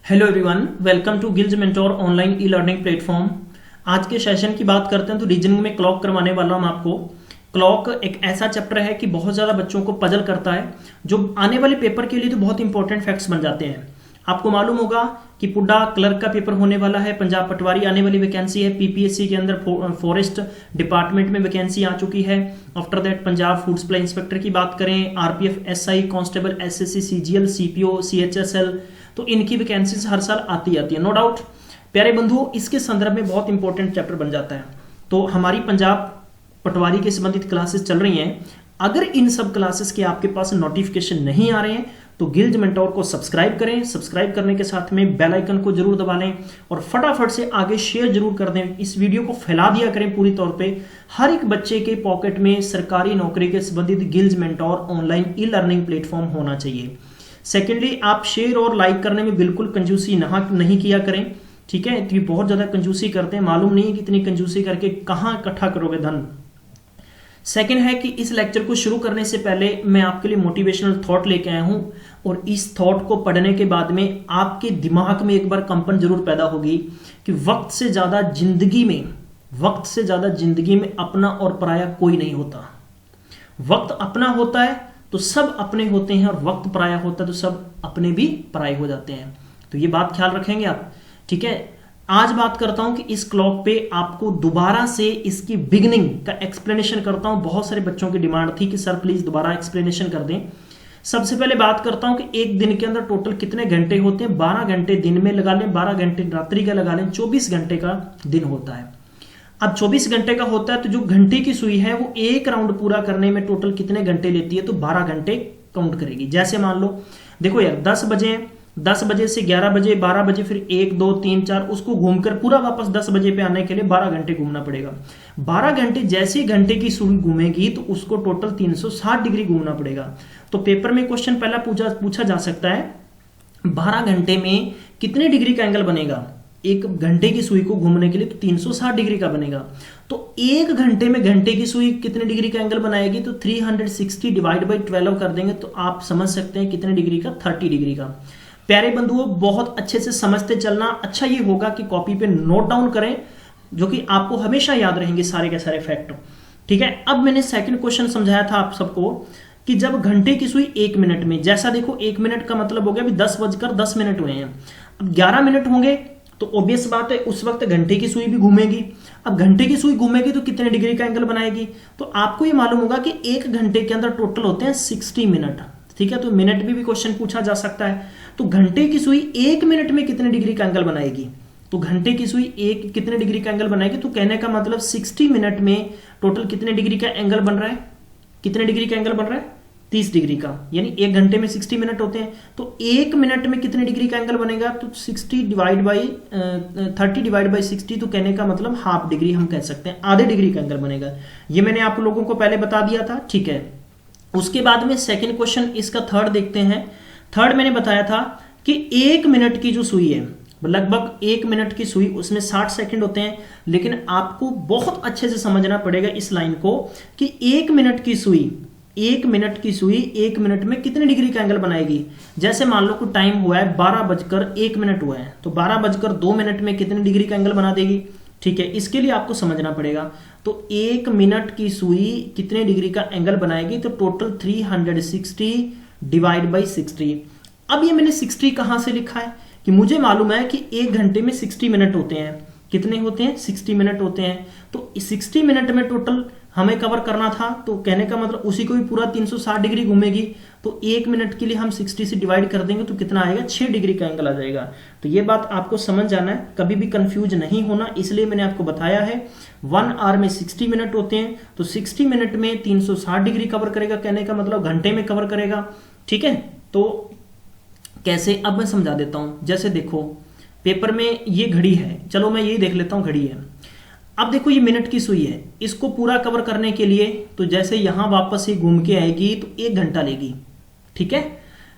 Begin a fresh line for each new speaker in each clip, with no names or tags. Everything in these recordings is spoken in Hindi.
Hello everyone, welcome to Gillz mentor online e learning platform. आज के सेशन की बात करते हैं तो रीजनिंग में क्लॉक करवाने वाला हूं आपको। क्लॉक एक ऐसा चैप्टर है कि बहुत ज़्यादा बच्चों को पजल करता है, जो आने वाले पेपर के लिए तो बहुत इंपॉर्टेंट फैक्ट्स बन जाते हैं। आपको मालूम होगा कि पुड्डा क्लर्क का पेपर होने वाला है, पंजाब पटवारी आने वाली वैकेंसी है, पीपीएससी के अंदर फॉरेस्ट डिपार्टमेंट में वैकेंसी आ चुकी है। After that Punjab food supply inspector की बात करें, RPF, SI, constable, SSC, CGL, CPO, CHSL, तो इनकी वैकेंसीज हर साल आती है, नो डाउट। प्यारे बंधुओं, इसके संदर्भ में बहुत इंपॉर्टेंट चैप्टर बन जाता है। तो हमारी पंजाब पटवारी के संबंधित क्लासेस चल रही हैं। अगर इन सब क्लासेस के आपके पास नोटिफिकेशन नहीं आ रहे हैं तो गिल्ज मेंटोर को सब्सक्राइब करें। सब्सक्राइब करने के साथ में बेल आइकन को जरूर दबा लें और फटाफट से आगे शेयर जरूर कर दें। इस वीडियो को फैला दिया करें पूरी तौर पे। हर एक बच्चे के पॉकेट में सरकारी नौकरी के संबंधित Gillz mentor online e learning platform होना चाहिए। सेकेंडली, आप शेयर और लाइक करने में बिल्कुल कंजूसी नहीं किया करें, ठीक है। तो ये बहुत ज्यादा कंजूसी करते हैं, मालूम नहीं है कितनी कंजूसी करके कहां इकट्ठा करोगे धन। सेकेंड है कि इस लेक्चर को शुरू करने से पहले मैं आपके लिए मोटिवेशनल थॉट लेके आया हूं, और इस थॉट को पढ़ने के बाद में आपके दिमाग में एक बार कंपन जरूर पैदा होगी कि वक्त से ज्यादा जिंदगी में अपना और पराया कोई नहीं होता। वक्त अपना होता है तो सब अपने होते हैं, और वक्त पराया होता है तो सब अपने भी पराये हो जाते हैं। तो ये बात ख्याल रखेंगे आप, ठीक है। आज बात करता हूं कि इस क्लॉक पे आपको दोबारा से इसकी बिगिनिंग का एक्सप्लेनेशन करता हूं। बहुत सारे बच्चों की डिमांड थी कि सर प्लीज दोबारा एक्सप्लेनेशन कर दें। सबसे पहले बात करता हूं कि एक दिन के अंदर टोटल कितने घंटे होते हैं। 12 घंटे दिन में लगा लें, 12 घंटे रात्रि का लगा लें, 24 घंटे का दिन होता है। अब 24 घंटे का होता है तो जो घंटे की सुई है वो एक राउंड पूरा करने में टोटल कितने घंटे लेती है, तो 12 घंटे काउंट करेगी। जैसे मान लो, देखो यार, 10 बजे से 11 बजे, 12 बजे, फिर 1 2 3 4, उसको घूमकर पूरा वापस 10 बजे पे आने के लिए 12 घंटे घूमना पड़ेगा। 12 घंटे जैसे ही घंटे की सुई घूमेगी तो उसको टोटल 360 डिग्री घूमना पड़ेगा। तो पेपर में क्वेश्चन पहला पूछा जा सकता है, 12 घंटे में कितने डिग्री का एंगल बनेगा। एक घंटे की सुई को घूमने के लिए तो 360 डिग्री का बनेगा। तो एक घंटे में घंटे की सुई कितने डिग्री का एंगल बनाएगी, तो 360 डिवाइड बाई 12 कर देंगे तो आप समझ सकते हैं कितने डिग्री का, 30 डिग्री का। प्यारे बंधुओं, बहुत अच्छे से समझते चलना। अच्छा ये होगा कि कॉपी पे नोट डाउन करें, जो कि आपको हमेशा याद रहेंगे सारे के सारे फैक्ट, ठीक है। अब मैंने सेकंड क्वेश्चन समझाया था आप सबको कि जब घंटे की सुई 1 मिनट में, जैसा देखो 1 मिनट का मतलब हो गया अभी 10:10 हुए हैं। अब 11 मिनट होंगे तो ऑब्वियस बात है उस वक्त घंटे की सुई भी घूमेगी। अब घंटे की सुई घूमेगी तो कितने डिग्री का एंगल बनाएगी, तो आपको ये मालूम होगा कि एक घंटे के अंदर टोटल होते हैं 60 मिनट, ठीक है। तो मिनट में भी क्वेश्चन पूछा जा सकता है। तो घंटे की सुई 1 मिनट में कितने डिग्री का एंगल बनाएगी, तो घंटे की सुई कितने डिग्री का एंगल बनाएगी, तो कहने का मतलब 60 मिनट में टोटल कितने डिग्री का एंगल बन रहा है, कितने डिग्री का एंगल बन रहा है, 30 डिग्री का। यानी एक घंटे में 60 मिनट होते हैं, तो 1 मिनट में कितने डिग्री का एंगल बनेगा, तो 30 डिवाइड बाई 60, तो कहने का मतलब हाफ डिग्री हम कह सकते हैं, आधे डिग्री का एंगल बनेगा। ये मैंने आप लोगों को पहले बता दिया था, ठीक है। उसके बाद में सेकेंड क्वेश्चन, इसका थर्ड देखते हैं। थर्ड मैंने बताया था कि 1 मिनट की जो सुई है, लगभग 1 मिनट की सुई, उसमें 60 सेकंड होते हैं। लेकिन आपको बहुत अच्छे से समझना पड़ेगा इस लाइन को कि 1 मिनट की सुई 1 मिनट में कितने डिग्री का एंगल बनाएगी। जैसे मान लो कि टाइम हुआ है 12:01 हुआ है, तो 12:02 में कितने डिग्री का एंगल बना देगी, ठीक है। इसके लिए आपको समझना पड़ेगा। तो 1 मिनट की सुई कितने डिग्री का एंगल बनाएगी, तो टोटल 360 डिवाइड बाई 60। अब ये मैंने 60 कहां से लिखा है कि मुझे मालूम है कि 1 घंटे में 60 मिनट होते हैं। कितने होते हैं, 60 मिनट होते हैं। तो 60 मिनट में टोटल हमें कवर करना था, तो कहने का मतलब उसी को भी पूरा 360 डिग्री घूमेगी। तो 1 मिनट के लिए हम 60 से डिवाइड कर देंगे तो कितना आएगा, 6 डिग्री का एंगल आ जाएगा। तो ये बात आपको समझ जाना है, कभी भी कंफ्यूज नहीं होना, इसलिए मैंने आपको बताया है 1 आवर में 60 मिनट होते हैं। तो 60 मिनट में 360 डिग्री कवर करेगा, कहने का मतलब घंटे में कवर करेगा, ठीक है। तो कैसे, अब मैं समझा देता हूं। जैसे देखो पेपर में ये घड़ी है, चलो मैं यही देख लेता हूं, घड़ी है। अब देखो ये मिनट की सुई है, इसको पूरा कवर करने के लिए तो जैसे यहां वापस ही घूम के आएगी तो 1 घंटा लेगी, ठीक है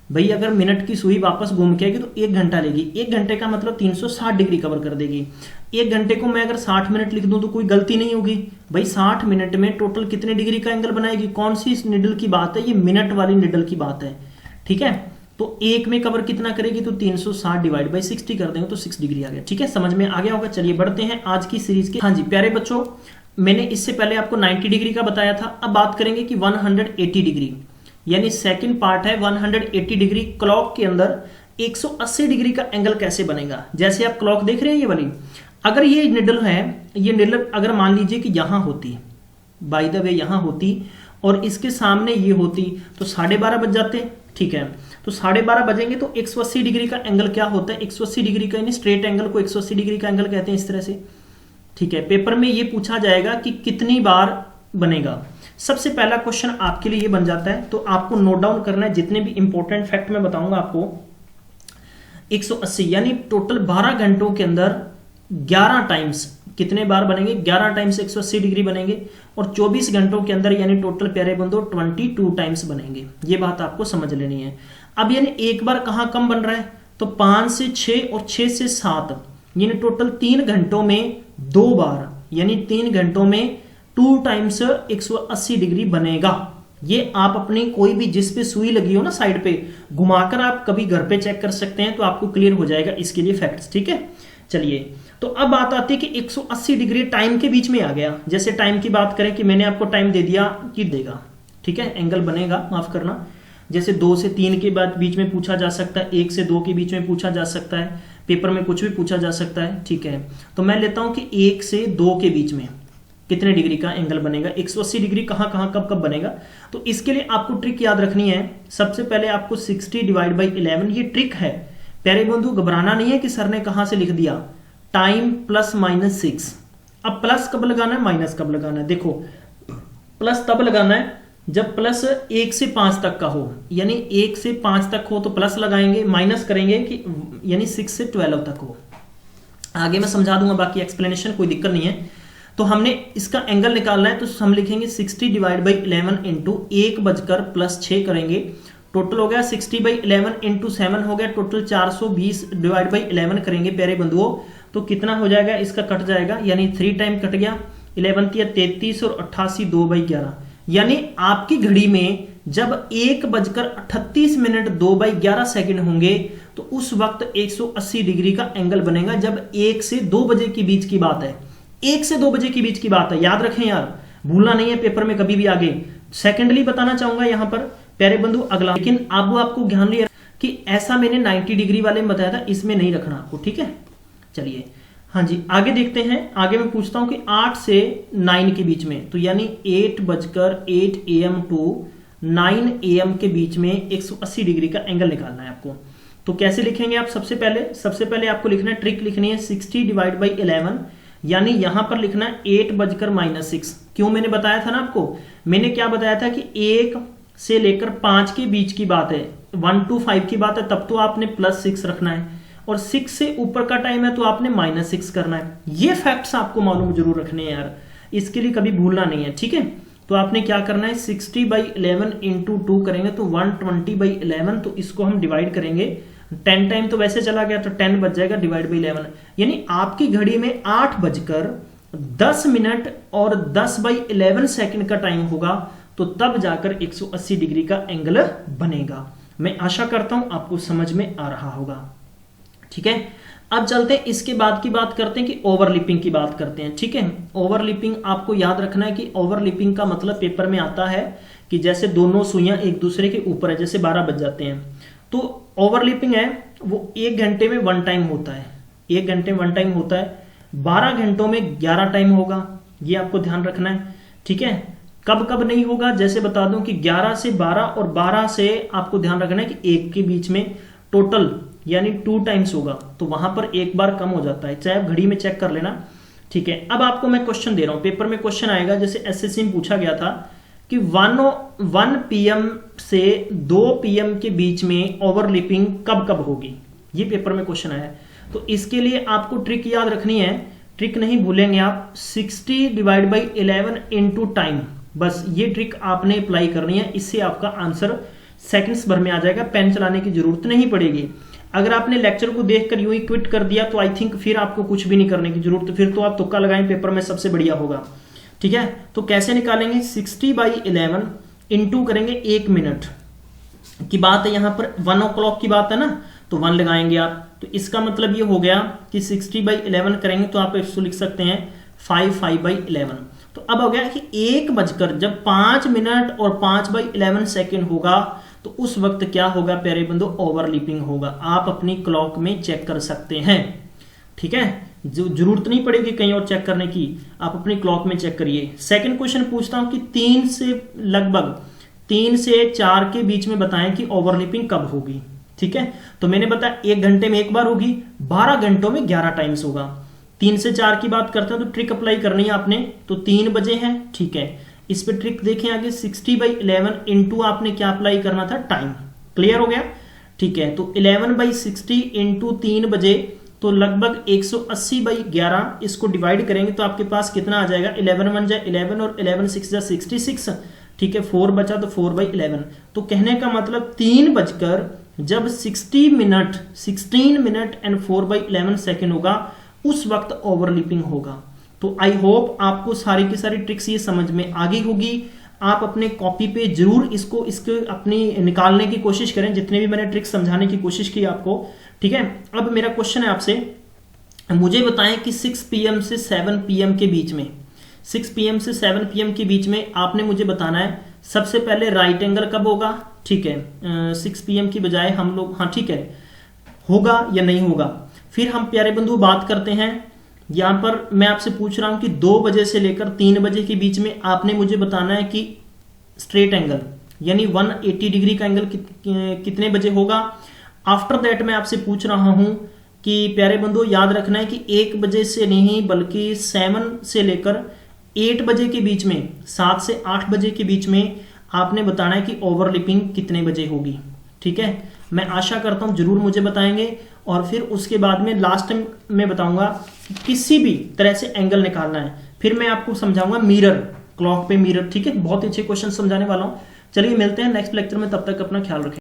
भाई। अगर मिनट की सुई वापस घूम के आएगी तो 1 घंटा लेगी। 1 घंटे का मतलब 360 डिग्री कवर कर देगी। 1 घंटे को मैं अगर 60 मिनट लिख दूं तो कोई गलती नहीं होगी भाई। 60 मिनट में टोटल कितने डिग्री का एंगल बनाएगी, कौन सी इस निडल की बात है, ये मिनट वाली निडल की बात है, ठीक है। तो एक में कवर कितना करेगी, तो 360 डिवाइड बाई 60 कर देंगे तो 6 डिग्री आ गया। ठीक है, समझ में आ गया होगा। चलिए बढ़ते हैं आज की सीरीज के। हाँ जी प्यारे बच्चों, मैंने इससे पहले आपको 90 डिग्री का बताया था। अब बात करेंगे कि 180 डिग्री, यानी सेकंड पार्ट है 180 डिग्री। क्लॉक के अंदर 180 डिग्री का एंगल कैसे बनेगा। जैसे आप क्लॉक देख रहे हैं ये वाली, अगर ये निडल है, ये निडल अगर मान लीजिए कि यहां होती, बाय द वे यहां होती और इसके सामने ये होती, तो 12:30 बज जाते। ठीक है, तो 12:30 बजेंगे तो 180 डिग्री का एंगल क्या होता है, 180 डिग्री का, यानी स्ट्रेट एंगल को 180 डिग्री का एंगल कहते हैं इस तरह से। ठीक है, पेपर में ये पूछा जाएगा कि कितनी बार बनेगा। सबसे पहला क्वेश्चन आपके लिए ये बन जाता है, तो आपको नोट डाउन करना है जितने भी इंपॉर्टेंट फैक्ट मैं बताऊंगा आपको। 180 यानी टोटल 12 घंटों के अंदर 11 टाइम्स कितने बार बनेंगे, 11 टाइम्स 180 डिग्री बनेंगे। और 24 घंटों के अंदर यानी टोटल प्यारे बंदो 22 टाइम्स बनेंगे। ये बात आपको समझ लेनी है। अब यानी एक बार कहां कम बन रहा है, तो 5 से 6 और 6 से 7, यानी टोटल 3 घंटों में 2 बार, यानी 3 घंटों में 2 टाइम्स 180 डिग्री बनेगा। ये आप अपनी कोई भी जिस पे सुई लगी हो ना साइड पे, घुमाकर आप कभी घर पे चेक कर सकते हैं, तो आपको क्लियर हो जाएगा इसके लिए फैक्ट्स। ठीक है, चलिए तो अब बात आती है कि 180 डिग्री टाइम के बीच में आ गया। जैसे टाइम की बात करें कि मैंने आपको टाइम दे दिया कि देगा, ठीक है, एंगल बनेगा, माफ करना। जैसे 2 से 3 के बाद बीच में पूछा जा सकता है, 1 से 2 के बीच में पूछा जा सकता है, पेपर में कुछ भी पूछा जा सकता है। ठीक है, तो मैं लेता हूं कि 1 से 2 के बीच में कितने डिग्री का एंगल बनेगा, 180 डिग्री कहां कहां कब कब बनेगा। तो इसके लिए आपको ट्रिक याद रखनी है। सबसे पहले आपको 60 डिवाइड बाई 11, ये ट्रिक है प्यारे बंधु, घबराना नहीं है कि सर ने कहां से लिख दिया, टाइम प्लस माइनस 6। अब प्लस कब लगाना है, माइनस कब लगाना है। देखो प्लस तब लगाना है जब प्लस 1 से 5 तक का हो, यानी 1 से 5 तक हो तो प्लस लगाएंगे, माइनस करेंगे कि यानी 6 से 12 तक हो। आगे मैं समझा दूंगा बाकी एक्सप्लेनेशन, कोई दिक्कत नहीं है। तो हमने इसका एंगल निकालना है, तो हम लिखेंगे 60 डिवाइड बाई 11 इंटू 1+6 करेंगे, टोटल हो गया 60 बाई 11 इंटू 7 हो गया, टोटल 420 डिवाइड बाई 11 करेंगे प्यारे बंधुओं, तो कितना हो जाएगा, इसका कट जाएगा, यानी 3 टाइम कट गया, 11 या 33 और 88 2/11, यानी आपकी घड़ी में जब 1:38 2/11 सेकंड होंगे तो उस वक्त 180 डिग्री का एंगल बनेगा। जब 1 से 2 बजे के बीच की बात है, 1 से 2 बजे के बीच की बात है, याद रखें यार, भूलना नहीं है पेपर में कभी भी आगे। सेकेंडली बताना चाहूंगा यहां पर प्यारे बंधु अगला, लेकिन अब आपको ध्यान लिया कि ऐसा मैंने 90 डिग्री वाले में बताया था, इसमें नहीं रखना आपको। ठीक है, चलिए हाँ जी आगे देखते हैं। आगे मैं पूछता हूं कि 8 से 9 के बीच में, तो यानी 8:08 AM टू 9 AM के बीच में 180 डिग्री का एंगल निकालना है आपको। तो कैसे लिखेंगे आप, सबसे पहले आपको लिखना है, ट्रिक लिखनी है 60 डिवाइड बाई 11, यानी यहां पर लिखना है 8:-6। क्यों, मैंने बताया था ना आपको, मैंने क्या बताया था कि 1 से लेकर 5 के बीच की बात है, 1 to 5 की बात है, तब तो आपने +6 रखना है, और 6 से ऊपर का टाइम है तो आपने -6 करना है। ये फैक्ट्स आपको मालूम जरूर रखने हैं यार, इसके लिए कभी भूलना नहीं है। ठीक है, तो आपने क्या करना है, 60/11 इंटू 2 करेंगे तो 120/11, तो इसको हम डिवाइड करेंगे, 10 टाइम तो वैसे चला गया तो 10 बच जाएगा, डिवाइड बाई 11, यानी आपकी घड़ी में 8:10 और 10/11 सेकंड का टाइम होगा, तो तब जाकर 180 डिग्री का एंगल बनेगा। मैं आशा करता हूं आपको समझ में आ रहा होगा। ठीक है, अब चलते हैं इसके बाद की बात करते हैं कि ओवरलिपिंग की बात करते हैं। ठीक है, ओवरलिपिंग आपको याद रखना है कि ओवरलिपिंग का मतलब पेपर में आता है कि जैसे दोनों सुइयां एक दूसरे के ऊपर है, जैसे 12 बज जाते हैं, तो ओवरलिपिंग है वो 1 घंटे में 1 टाइम होता है, 1 घंटे में 1 टाइम होता है, 12 घंटों में 11 टाइम होगा, ये आपको ध्यान रखना है। ठीक है, कब कब नहीं होगा, जैसे बता दूं कि 11 से 12 और 12 से आपको ध्यान रखना है कि 1 के बीच में टोटल यानी 2 टाइम्स होगा, तो वहां पर एक बार कम हो जाता है, चाहे आप घड़ी में चेक कर लेना। ठीक है, अब आपको मैं क्वेश्चन दे रहा हूं, पेपर में क्वेश्चन आएगा, जैसे एसएससी में पूछा गया था कि 1 PM से 2 PM के बीच में ओवरलिपिंग कब कब होगी, ये पेपर में क्वेश्चन आया है। तो इसके लिए आपको ट्रिक याद रखनी है, ट्रिक नहीं भूलेंगे आप, 60 डिवाइड बाई 11 इंटू टाइम, बस ये ट्रिक आपने अप्लाई करनी है, इससे आपका आंसर सेकंड्स भर में आ जाएगा, पेन चलाने की जरूरत नहीं पड़ेगी। अगर आपने लेक्चर को देखकर यूं ही क्विट कर दिया तो आई थिंक फिर आपको कुछ भी नहीं करने की जरूरत, फिर तो आप तुक्का लगाएं, पेपर में सबसे बढ़िया होगा। ठीक है, तो कैसे निकालेंगे, 60/11 इंटू करेंगे 1 मिनट, की बात है, यहाँ पर 1 o'clock की बात है ना, तो 1 लगाएंगे आप। तो इसका मतलब ये हो गया कि 60/11 करेंगे तो आप इसको लिख सकते हैं 5/11। तो अब हो गया कि 1 बजकर जब 5 मिनट और 5/11 सेकेंड होगा तो उस वक्त क्या होगा प्यारे बंधु, ओवरलैपिंग होगा। आप अपनी क्लॉक में चेक कर सकते हैं, ठीक है, जो जरूरत नहीं पड़ेगी कहीं और चेक करने की, आप अपनी क्लॉक में चेक करिए। सेकंड क्वेश्चन पूछता हूं कि 3 से 4 के बीच में बताएं कि ओवरलैपिंग कब होगी। ठीक है, तो मैंने बताया 1 घंटे में एक बार होगी, 12 घंटों में 11 टाइम्स होगा। 3 से 4 की बात करते हैं तो ट्रिक अप्लाई करनी है आपने, तो 3 बजे है, ठीक है, इस पे ट्रिक देखें आगे 60/11 इंटू आपने क्या अप्लाई करना था, टाइम। क्लियर हो गया, ठीक है, तो 11/60 इंटू 3 बजे, तो लगभग 180/11 इसको डिवाइड करेंगे तो आपके पास कितना आ जाएगा, 11 1 जा 11 और 11 6 जा 66, ठीक है, 4 बचा तो 4/11। तो कहने का मतलब 3 बजकर जब 16 मिनट एंड 4/11 सेकेंड होगा उस वक्त ओवरलैपिंग होगा। तो आई होप आपको सारी की सारी ट्रिक्स ये समझ में आ गई होगी। आप अपने कॉपी पे जरूर इसको अपनी निकालने की कोशिश करें, जितने भी मैंने ट्रिक्स समझाने की कोशिश की आपको। ठीक है, अब मेरा क्वेश्चन है आपसे, मुझे बताएं कि 6 PM से 7 PM के बीच में, 6 PM से 7 PM के बीच में आपने मुझे बताना है सबसे पहले राइट एंगल कब होगा। ठीक है, 6 PM की बजाय हम लोग, हाँ ठीक है, होगा या नहीं होगा। फिर हम प्यारे बंधु बात करते हैं, यहां पर मैं आपसे पूछ रहा हूं कि 2 बजे से लेकर 3 बजे के बीच में आपने मुझे बताना है कि स्ट्रेट एंगल यानी 180 डिग्री का एंगल कितने बजे होगा। आफ्टर दैट मैं आपसे पूछ रहा हूं कि प्यारे बंधु याद रखना है कि 1 बजे से नहीं बल्कि 7 से लेकर 8 बजे के बीच में, 7 से 8 बजे के बीच में आपने बताना है कि ओवरलैपिंग कितने बजे होगी। ठीक है, मैं आशा करता हूं जरूर मुझे बताएंगे। और फिर उसके बाद में लास्ट टाइम मैं बताऊंगा कि किसी भी तरह से एंगल निकालना है, फिर मैं आपको समझाऊंगा मिरर, क्लॉक पे मिरर। ठीक है, बहुत अच्छे क्वेश्चन समझाने वाला हूं। चलिए मिलते हैं नेक्स्ट लेक्चर में, तब तक अपना ख्याल रखें।